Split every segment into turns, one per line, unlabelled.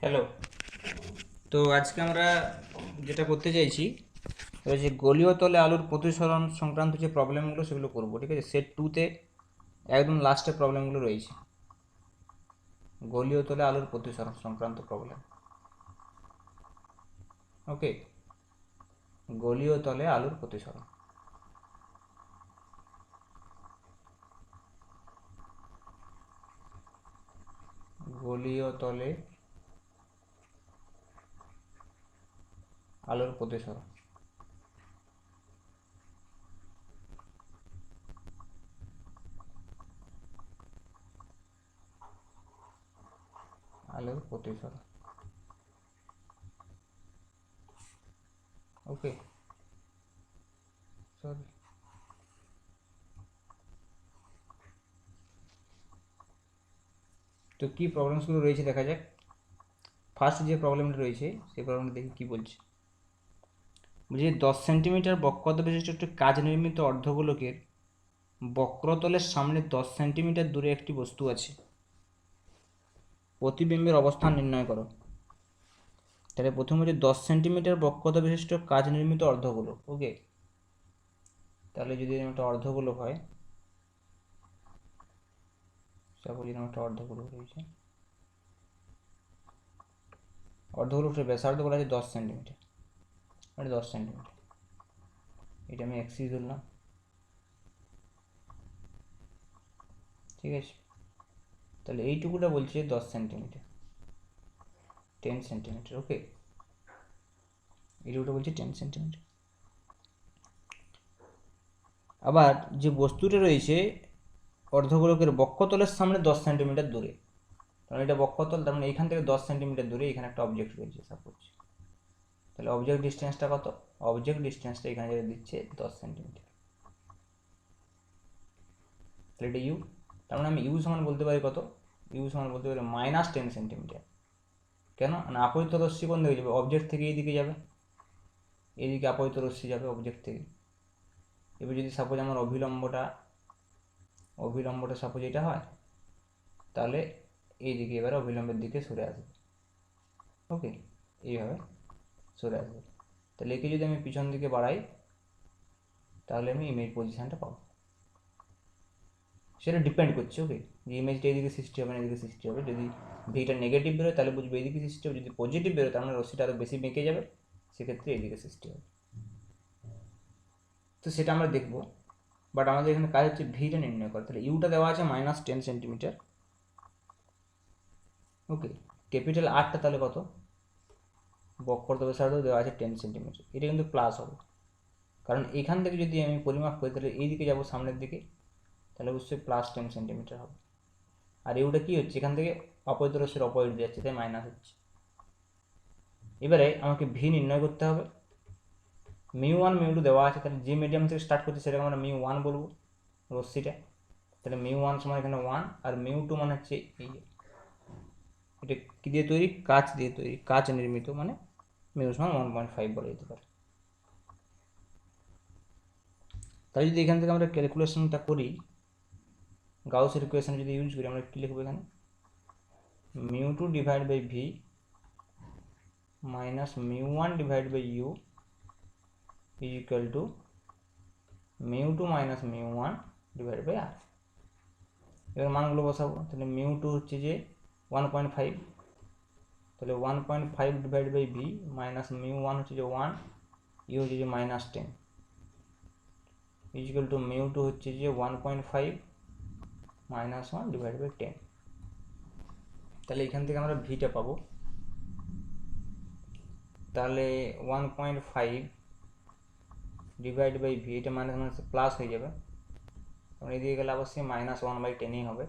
Hello. তো আজকে আমরা যেটা করতে চাইছি ওই যে গলীয় তলে আলুর প্রতিসরণ সংক্রান্ত যে প্রবলেমগুলো সেগুলো করব, ঠিক আছে? সেট 2-তে একদম লাস্টে প্রবলেমগুলো রয়েছে, গলীয় তলে আলুর প্রতিসরণ সংক্রান্ত প্রবলেম। ওকে, গলীয় তলে আলুর প্রতিসরণ। গলীয় তলে আলুর প্রতিসরণ। আলুর প্রতিসরণ। ওকে, সরি। তো কী প্রবলেমসগুলো রয়েছে দেখা যাক। ফার্স্ট যে প্রবলেমটা রয়েছে সেই প্রবলেমটা দেখি কী বলছে। বলছি 10 সেন্টিমিটার বক্রতা বিশিষ্ট একটি কাজ নির্মিত অর্ধগোলকের বক্রতলের সামনে 10 সেন্টিমিটার দূরে একটি বস্তু আছে। প্রতিবিম্বের অবস্থান নির্ণয় করো। তাহলে প্রথম হচ্ছে 10 সেন্টিমিটার বক্রতা বিশিষ্ট কাজ নির্মিত অর্ধগোলক। ওকে, তাহলে যদি একটা অর্ধগোলক হয়, সাপোজ একটা অর্ধগোলক রয়েছে, অর্ধগোলকটার ব্যাসার্ধ বলা আছে 10 সেন্টিমিটার, মানে 10 সেন্টিমিটার। এটা আমি এক্সিস ধরলাম, ঠিক আছে? তাহলে এইটুকুটা বলছে 10 সেন্টিমিটার, 10 সেন্টিমিটার। ওকে, এইটুকুটা বলছে 10 সেন্টিমিটার। আবার যে বস্তুটা রয়েছে অর্ধগোলকের বক্ষতলের সামনে 10 সেন্টিমিটার দূরে, কারণ এটা বক্ষতল, তার মানে এখান থেকে 10 সেন্টিমিটার দূরে এখানে একটা অবজেক্ট রয়েছে সাপোজ। তাহলে অবজেক্ট ডিস্টেন্সটা কত? অবজেক্ট ডিস্টেন্সটা এখানে যেটা দিচ্ছে 10 সেন্টিমিটার। তাহলে এটা ইউ, তার মানে আমি ইউ সমান বলতে পারি কত? ইউ সমান বলতে পারি -10 সেন্টিমিটার। কেন না? আপতিত রশ্মি কোন দিকে যাবে? অবজেক্ট থেকে এইদিকে যাবে, এইদিকে আপতিত রশ্মি যাবে অবজেক্ট থেকে। এবার যদি সাপোজ আমার অভিলম্বটা সাপোজ এটা হয়, তাহলে এইদিকে এবারে অবিলম্বের দিকে সরে আসবে। ওকে, এইভাবে সরে আসবে। তাহলে একে যদি আমি পিছন দিকে বাড়াই তাহলে আমি ইমেজ পজিশানটা পাবো। সেটা ডিপেন্ড করছে, ওকে, যে ইমেজটা এইদিকে সৃষ্টি হবে না এদিকে সৃষ্টি হবে। যদি ভিটা নেগেটিভ বেরোয় তাহলে বুঝবে এইদিকে সৃষ্টি হবে, যদি পজিটিভ বেরোয় তার মানে রশ্মিটা আরও বেশি বেঁকে যাবে, সেক্ষেত্রে এইদিকে সৃষ্টি হবে। তো সেটা আমরা দেখবো, বাট আমাদের এখানে কাজ হচ্ছে ভিটা নির্ণয় করা। তাহলে ইউটা দেওয়া আছে -10 সেন্টিমিটার। ওকে, ক্যাপিটাল আরটা তাহলে কত? বক্রতা ব্যাসার্ধ দেওয়া আছে 10 সেন্টিমিটার, এটা কিন্তু প্লাস হবে, কারণ এখান থেকে যদি আমি পরিমাপ করি তাহলে এইদিকে যাবো সামনের দিকে, তাহলে অবশ্যই +10 সেন্টিমিটার হবে। আর ইউটা কী হচ্ছে? এখান থেকে অপরিত রশ্মির অপোজিট যাচ্ছে, তাই মাইনাস হচ্ছে। এবারে আমাকে ভি নির্ণয় করতে হবে। μ1 μ2 দেওয়া আছে, তাহলে যে মিডিয়াম থেকে স্টার্ট করছে সেটাকে আমরা μ1 বলবো, রশ্মিটা। তাহলে μ1 সমান এখানে 1, আর μ2 মানে হচ্ছে এই, এটা কী দিয়ে তৈরি? কাঁচ দিয়ে তৈরি, কাঁচ নির্মিত, মানে μ সমান 1.5 বলা যেতে পারে। তাই যদি এখান থেকে আমরা ক্যালকুলেশনটা করি, গাউসের ইকুয়েশন যদি ইউজ করি, আমরা কী লিখবো এখানে? μ2 divide by V minus μ1 divide by U is equal to μ2 minus μ1 divide by R. এবার মানগুলো বসাবো। তাহলে μ2 হচ্ছে যে 1.5, তাহলে 1.5 ডিভাইড বাই ভি মাইনাস μ1 হচ্ছে যে 1, ইউ হচ্ছে যে -10, ইজিক্যাল টু μ2 হচ্ছে যে 1.5 মাইনাস 1 ডিভাইড বাই 10। তাহলে এখান থেকে আমরা ভিটা পাবো। তাহলে 1.5 ডিভাইড বাই ভি, এটা মাইনাস মাইনাস প্লাস হয়ে যাবে, কারণ এদিকে গেলে অবশ্যই -1/10ই হবে।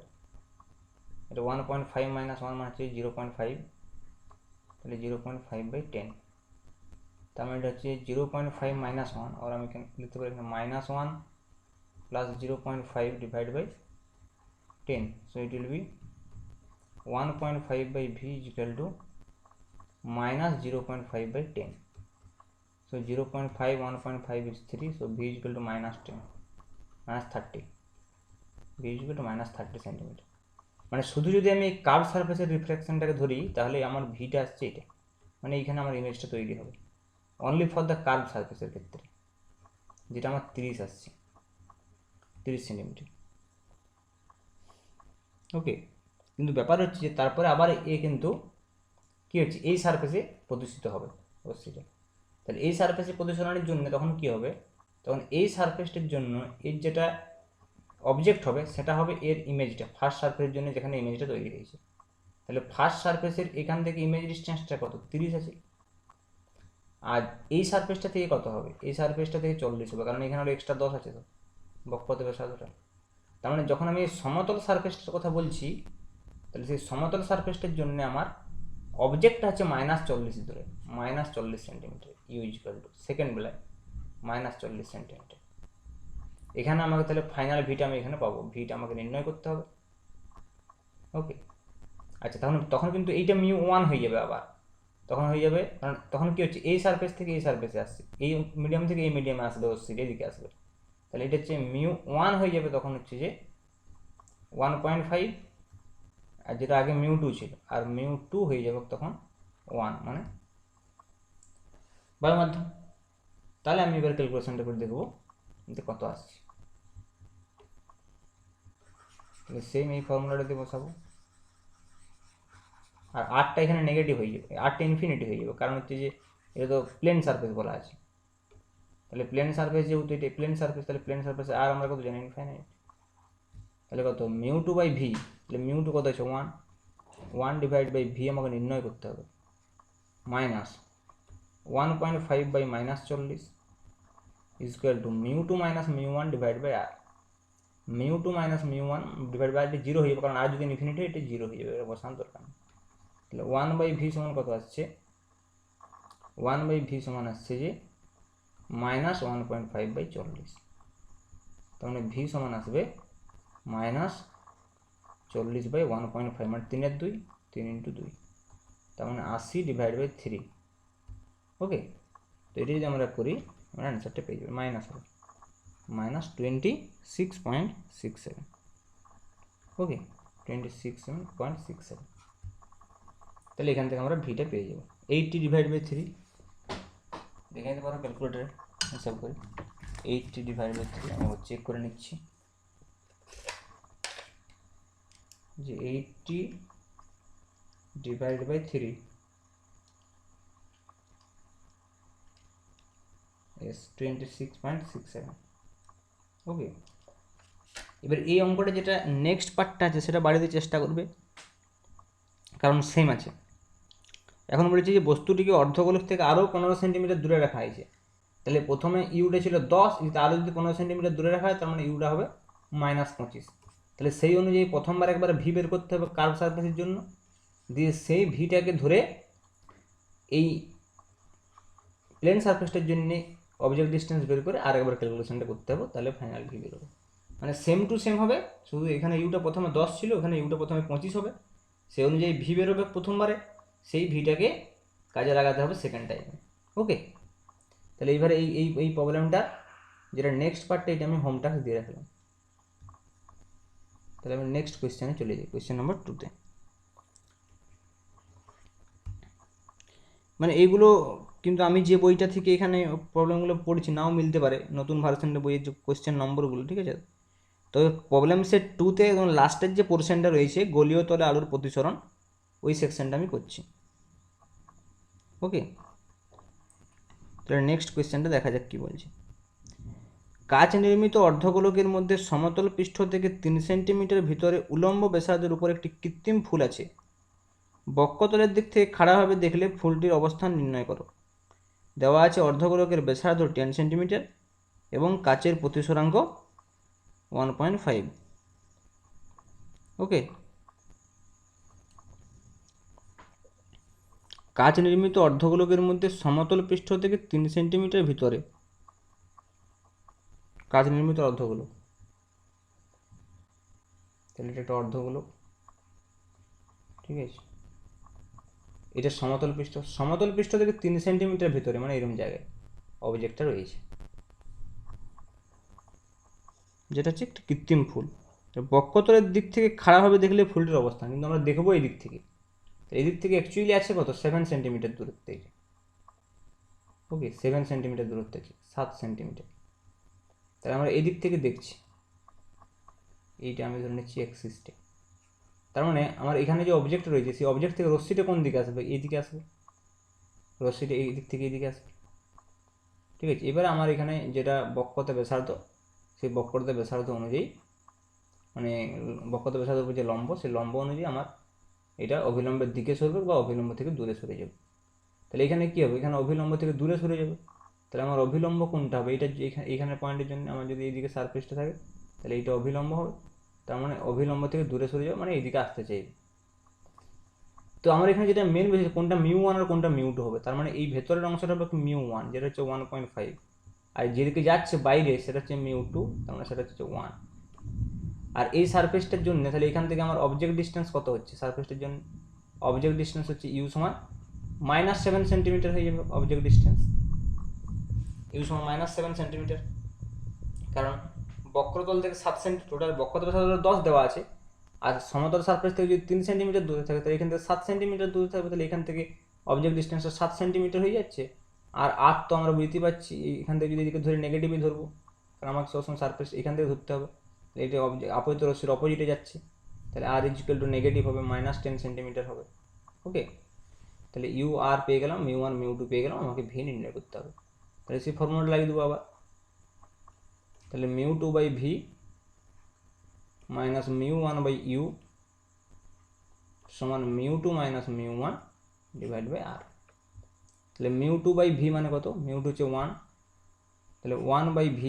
এটা 1.5 মাইনাস 1 মানে হচ্ছে 0.5, তাহলে 0.5/10। তার মানে এটা হচ্ছে 0.5 মাইনাস 1, আর আমি লিখতে পারি এখানে -1 plus 0.5 divide by 10, so it will be 1.5 by v is equal to minus 0.5/10. So 0.5 1.5 is 3, so v is equal to -10, -30. v is equal to -30 centimeter. মানে শুধু যদি আমি কার্ভ সারফেসের রিফ্লেকশনটাকে ধরি তাহলে আমার ভিটা আসছে এটা, মানে এইখানে আমার ইমেজটা তৈরি হবে অনলি ফর দ্য কার্ভ সারফেসের ক্ষেত্রে, যেটা আমার 30 আসছে, 30 সেন্টিমিটার। ওকে, কিন্তু ব্যাপার হচ্ছে যে তারপরে আবার এ কিন্তু কী হচ্ছে, এই সারফেসে প্রদর্শিত হবে অবশ্যই। তাহলে এই সারফেসে প্রদর্শনের জন্য তখন কি হবে, তখন এই সারফেসটির জন্য এর যেটা অবজেক্ট হবে সেটা হবে এর ইমেজটা, ফার্স্ট সারফেসের জন্য যেখানে ইমেজটা তৈরি হয়েছে। তাহলে ফার্স্ট সারফেসের এখান থেকে ইমেজ ডিস্টেন্সটা কত, 30 আছে। আর এই সারফেসটা থেকে কত হবে, এই সারফেসটা থেকে 40 হবে, কারণ এখানে আরও এক্সট্রা 10 আছে তো বক্ষপথ ব্যাসার্ধটা। তার মানে যখন আমি সমতল সারফেসটার কথা বলছি, তাহলে সেই সমতল সারফেসটার জন্য আমার অবজেক্টটা হচ্ছে -40 দূরে, -40 centimetre, u equal to second বেলায় -40 সেন্টিমিটার। এখানে আমাকে তাহলে ফাইনাল ভিটা আমি এখানে পাবো, ভিটা আমাকে নির্ণয় করতে হবে। ওকে, আচ্ছা তখন কিন্তু এইটা μ1 হয়ে যাবে আবার, তখন হয়ে যাবে, কারণ তখন কি হচ্ছে এই সারফেস থেকে এই সারফেসে আসছে, এই মিডিয়াম থেকে এই মিডিয়ামে আসবে, অবশ্যই এদিকে আসবে। তাহলে এটা হচ্ছে μ1 হয়ে যাবে, তখন হচ্ছে যে 1.5, আর যেটা আগে μ2 ছিল, আর μ2 হয়ে যাবে তখন 1, মানে বায়ু মাধ্যম। তাহলে আমি এবার ক্যালকুলেশনটা করে দেখবো যে কত আসছে। তাহলে সেম এই ফর্মুলাটাতে বসাবো, আর আরটা এখানে নেগেটিভ হয়ে যাবে, আরটা ইনফিনিটি হয়ে যাবে, কারণ হচ্ছে যে এটা তো প্লেন সারফেস বলা আছে। তাহলে প্লেন সারফেস যেহেতু এটা প্লেন সারফেস, তাহলে প্লেন সারফেসে আর আমরা কত জানি, ইনফাইনাইট। তাহলে কত μ2/v, তাহলে μ2 কত আছে 1, 1 ডিভাইড বাই ভি আমাকে নির্ণয় করতে হবে, minus 1.5 by -40 equal to μ2 minus μ1 divide by R. μ2 minus μ1 divide by এটা 0 হয়ে যাবে, কারণ আর যদি ইনফিনিটি এটা 0 হয়ে যাবে, এটা বসান দরকার নেই। তাহলে 1/v সমান কত আসছে, 1/v সমান আসছে যে -1.5/40। তার মানে ভি সমান আসবে -40/1.5, মানে 3/2, 3 × 2, তার মানে 80 ডিভাইড বাই 3। ওকে, তো এটা যদি আমরা করি আমরা অ্যান্সারটা পেয়ে যাবে, মাইনাস হবে -26.67। ওকে, 26.67। তাহলে এখান থেকে আমরা ভিটা পেয়ে যাবো 80 ডিভাইড বাই 3, দেখে নিতে পারো ক্যালকুলেটারে হিসাব করে। 80 ডিভাইড বাই 3 আমি চেক করে নিচ্ছি যে 80 ডিভাইড বাই 3 is 26.67। ওকে, এবার এই অঙ্কটা যেটা নেক্সট পার্টটা আছে সেটা বাড়িতে চেষ্টা করবে, কারণ সেম আছে। এখন বলেছি যে বস্তুটিকে অর্ধগোলক থেকে আরও 15 সেন্টিমিটার দূরে রাখা হয়েছে। তাহলে প্রথমে ইউটা ছিল 10, আরও যদি 15 সেন্টিমিটার দূরে রাখা হয় তার মানে ইউটা হবে -25। তাহলে সেই অনুযায়ী প্রথমবার একবার ভি বের করতে হবে কার্ভ সারফেসের জন্য, দিয়ে সেই ভিটাকে ধরে এই প্লেন সারফেসটার জন্য অবজেক্ট ডিস্টেন্স বের করে আর একবার ক্যালকুলেশনটা করতে হবে, তাহলে ফাইনাল ভি বেরোবে। মানে সেম টু সেম হবে, শুধু এখানে ইউটা প্রথমে 10 ছিল, ওখানে ইউটা প্রথমে 25 হবে, সেই অনুযায়ী ভি বেরোবে প্রথমবারে, সেই ভিটাকে কাজে লাগাতে হবে সেকেন্ড টাইমে। ওকে, তাহলে এইবারে এই এই এই প্রবলেমটা যেটা নেক্সট পার্টটা এটা আমি হোম টাস্ক দিয়ে রাখলাম। তাহলে আমি নেক্সট কোয়েশ্চেনে চলে যাই, কোয়েশ্চেন নম্বর 2তে। মানে এইগুলো কিন্তু আমি যে বইটা থেকে এখানে প্রবলেমগুলো পড়েছি নাও মিলতে পারে নতুন ভার্সনের বইয়ের যে কোয়েশ্চেন নম্বরগুলো, ঠিক আছে। তবে প্রবলেম সেট 2তে লাস্টের যে পোর্শনটা রয়েছে গলীয় তলে আলোর প্রতিসরণ, ওই সেকশনটা আমি করছি। ওকে, তাহলে নেক্সট কোয়েশ্চেনটা দেখা যাক কী বলছে। কাচ নির্মিত অর্ধগোলকের মধ্যে সমতল পৃষ্ঠ থেকে 3 সেন্টিমিটার ভিতরে উলম্ব ব্যাসার্ধের উপর একটি কৃত্রিম ফুল আছে। বক্ষতলের দিক থেকে খাড়াভাবে দেখলে ফুলটির অবস্থান নির্ণয় করো। দেওয়া আছে অর্ধগোলকের ব্যাসার্ধ 10 সেন্টিমিটার এবং কাচের প্রতিসরাঙ্ক 1.5। ওকে, কাচ নির্মিত অর্ধগোলকের মধ্যে সমতল পৃষ্ঠ থেকে 3 সেন্টিমিটার ভিতরে কাচ নির্মিত অর্ধগোলক, তাহলে এটা একটা অর্ধগোলক, ঠিক আছে। এটা সমতল পৃষ্ঠ থেকে 3 সেন্টিমিটার ভিতরে, মানে এরকম জায়গায় অবজেক্টটা রয়েছে, যেটা হচ্ছে একটা কৃত্রিম ফুল। বক্ষতলের দিক থেকে খাড়াভাবে দেখলে ফুলটির অবস্থান, কিন্তু আমরা দেখবো এই দিক থেকে। এই দিক থেকে অ্যাকচুয়ালি আছে কত 7 সেন্টিমিটার দূরত্বে। ওকে 7 সেন্টিমিটার দূরত্বে আছে, 7 সেন্টিমিটার। তাহলে আমরা এই দিক থেকে দেখছি, এইটা আমি ধরে নিচ্ছি এক্সিসটা। তার মানে আমার এখানে যে অবজেক্ট রয়েছে সেই অবজেক্ট থেকে রশ্মিটা কোন দিকে আসবে, এই দিকে আসবে, রশ্মিটা এই দিক থেকে এই দিকে আসবে। ঠিক আছে, এবারে আমার এখানে যেটা বক্রতা ব্যাসার্ধ, সেই বক্রতা ব্যাসার্ধ অনুযায়ী মানে বক্রতা ব্যাসার্ধের উপর যে লম্ব, সেই লম্ব অনুযায়ী আমার এটা অভিলম্বের দিকে সরবে বা অভিলম্ব থেকে দূরে সরে যাবে। তাহলে এখানে কী হবে, এখানে অভিলম্ব থেকে দূরে সরে যাবে। তাহলে আমার অভিলম্ব কোনটা হবে, এটা এখানে পয়েন্টের জন্য আমার যদি এইদিকে সারফেসটা থাকে তাহলে এইটা অভিলম্ব হবে। তার মানে অভিলম্ব থেকে দূরে সরে যাবে মানে এইদিকে আসতে চাইবে। তো আমার এখানে যেটা মেন বেশি কোনটা μ1 আর কোনটা μ2 হবে। তার মানে এই ভেতরের অংশটা হবে μ1, যেটা হচ্ছে 1.5, আর যেদিকে যাচ্ছে বাইরে সেটা হচ্ছে μ2, তার মানে সেটা হচ্ছে 1। আর এই সারফেসটার জন্য তাহলে এখান থেকে আমার অবজেক্ট ডিস্টেন্স কত হচ্ছে, সারফেসটার জন্য অবজেক্ট ডিস্টেন্স হচ্ছে ইউ সমান -7 সেন্টিমিটার হয়ে যাবে। অবজেক্ট ডিস্টেন্স ইউ সমান -7 সেন্টিমিটার, কারণ বক্রতল থেকে 7 সেন্টিমিটার, টোটাল বক্রতল 10 দেওয়া আছে, আর সমতল সারফেস থেকে যদি 3 সেন্টিমিটার দূরে থাকে তাহলে এখান থেকে 7 সেন্টিমিটার দূরে থাকবে। তাহলে এখান থেকে অবজেক্ট ডিস্টেন্সটা 7 সেন্টিমিটার হয়ে যাচ্ছে। আর আর তো আমরা বুঝতে পারছি এখান থেকে যদি এদিকে ধরে নেগেটিভই ধরবো, কারণ আমাকে সবসময় সারফেস এখান থেকে ধরতে হবে। এটা আপতিত রশ্মির অপোজিটে যাচ্ছে, তাহলে আর ইকুয়াল টু নেগেটিভ হবে, -10 সেন্টিমিটার হবে। ওকে, তাহলে ইউ আর পেয়ে গেলাম, μ1 μ2 পেয়ে গেলাম, আমাকে ভি নির্ণয় করতে হবে। তাহলে সেই ফর্মুলাটা লাগিয়ে দেবো আবার। তাহলে μ2/v মাইনাস μ1/u সমান μ2 মাইনাস μ1 ডিভাইড বাই আর। তাহলে μ2/v মানে কত, μ2 হচ্ছে 1, তাহলে 1/v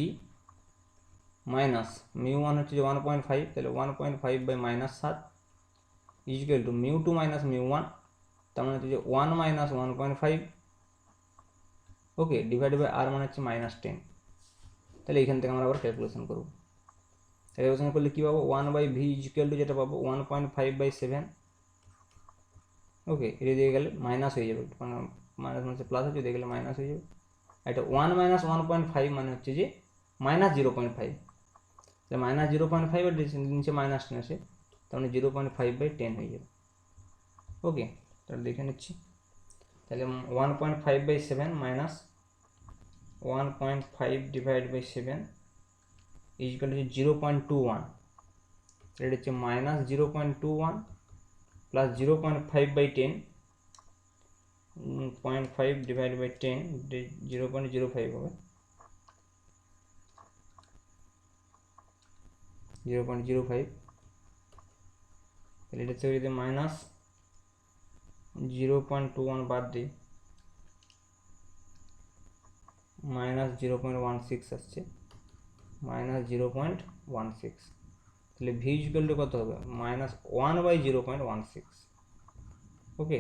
মাইনাস μ1 হচ্ছে 1.5, তাহলে 1.5/-7 ইকুয়াল টু μ2 মাইনাস μ1, তার মানে হচ্ছে 1 মাইনাস 1.5, ওকে, ডিভাইড বাই আর মানে হচ্ছে -10। তাহলে এখান থেকে আমরা আবার ক্যালকুলেশন করবো। ক্যালকুলেশন করলে কী পাবো, 1/v ইকুয়াল টু যেটা পাবো 1.5/7, ওকে, এটা দিয়ে গেলে মাইনাস হয়ে যাবে, মাইনাস মানে প্লাস হচ্ছে, দিয়ে গেলে মাইনাস হয়ে যাবে। এটা 1 মাইনাস 1.5 মানে হচ্ছে যে -0.5, তাহলে -0.5 আর নিচে -10 আছে, তার মানে 0.5/10 হয়ে যাবে। ওকে, তাহলে দেখে নিচ্ছি। তাহলে 1.5/7 minus 1.5 divide by 7 equal to 0.21, এটা হচ্ছে -0.21 প্লাস 0.5/10, 0.5 ডিভাইড বাই 10 0.05 হবে, 0.05। তাহলে এটা থেকে যদি -0.21 বাদ দিই, -0.16 আসছে, -0.16। তাহলে ভি ইকুয়াল টু কত হবে, -1/0.16, ওকে।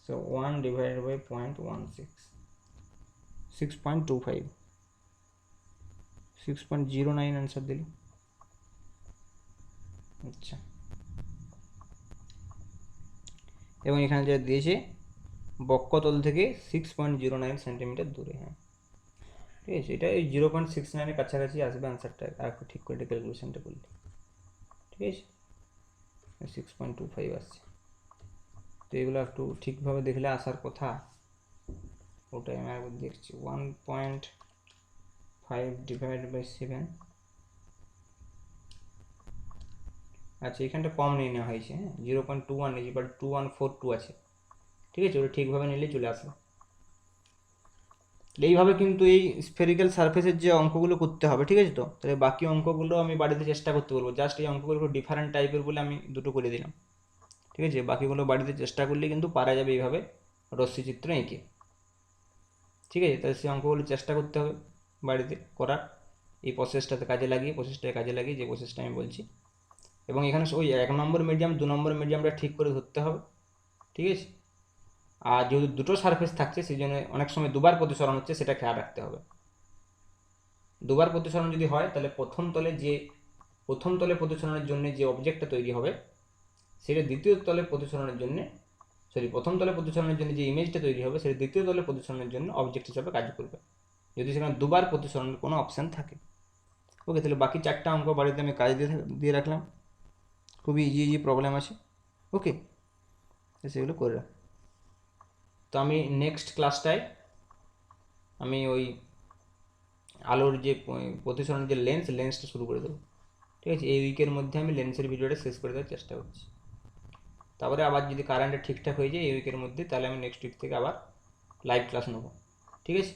সো 1 ডিভাইডেড বাই 0.16, 6.25, 6.09 आंसर दिल। আচ্ছা, এবং এখানে যা দিয়েছে বক্ষতল থেকে 6.09 সেন্টিমিটার দূরে। হ্যাঁ ঠিক আছে, এটা এই 0.69 কাছাকাছি আসবে আনসারটা, আর একটু ঠিক করে ক্যালকুলেশনটা করলে। ঠিক আছে, 6.25 আসছে। তো এগুলো একটু ঠিকভাবে দেখলে আসার কথা, ওটাই আমি একবার দেখছি। 1.5 ডিভাইড বাই 7, আচ্ছা এখানটা কম নিয়ে নেওয়া হয়েছে, হ্যাঁ 0.21 নিয়েছি, বাট 2142 আছে। ঠিক আছে, ওটা ঠিকভাবে নিলে চলে আসবে। এইভাবে কিন্তু এই স্ফেরিক্যাল সারফেসের যে অঙ্কগুলো করতে হবে, ঠিক আছে। তো তাহলে বাকি অঙ্কগুলো আমি বাড়িতে চেষ্টা করতে বলবো, জাস্ট এই অঙ্কগুলো ডিফারেন্ট টাইপের বলে আমি দুটো করে দিলাম। ঠিক আছে, বাকিগুলো বাড়িতে চেষ্টা করলে কিন্তু পারা যাবে এইভাবে রশ্মিচিত্র এঁকে। ঠিক আছে, তাহলে সেই অঙ্কগুলো চেষ্টা করতে হবে বাড়িতে করার, এই প্রসেসটাতে কাজে লাগিয়ে যে প্রসেসটা আমি বলছি। এবং এখানে ওই 1 নম্বর মিডিয়াম 2 নম্বর মিডিয়ামটা ঠিক করে ধরতে হবে। ঠিক আছে, আর যেহেতু দুটো সারফেস থাকছে সেই জন্য অনেক সময় দুবার প্রতিসরণ হচ্ছে, সেটা খেয়াল রাখতে হবে। দুবার প্রতিসরণ যদি হয় তাহলে প্রথম তলে প্রতিসরণের জন্য যে অবজেক্টটা তৈরি হবে সেটা দ্বিতীয় তলে প্রতিসরণের জন্য, প্রথম তলে প্রতিসরণের জন্য যে ইমেজটা তৈরি হবে সেটা দ্বিতীয় তলে প্রতিসরণের জন্য অবজেক্ট হিসাবে কাজ করবে, যদি সেখানে দুবার প্রতিসরণের কোনো অপশান থাকে। ওকে, তাহলে বাকি 4টা অঙ্ক বাড়িতে আমি কাজ দিয়ে রাখলাম, খুবই ইজি প্রবলেম আছে। ওকে, সেগুলো করে রাখ। তো আমি নেক্সট ক্লাসটায় আমি ওই আলোর যে প্রতিসরণের যে লেন্সটা শুরু করে দেবো। ঠিক আছে, এই উইকের মধ্যে আমি লেন্সের ভিডিওটা শেষ করে দেওয়ার চেষ্টা করছি। তারপরে আবার যদি কারেন্টটা ঠিকঠাক হয়ে যায় এই উইকের মধ্যে, তাহলে আমি নেক্সট উইক থেকে আবার লাইভ ক্লাস নেবো। ঠিক আছে।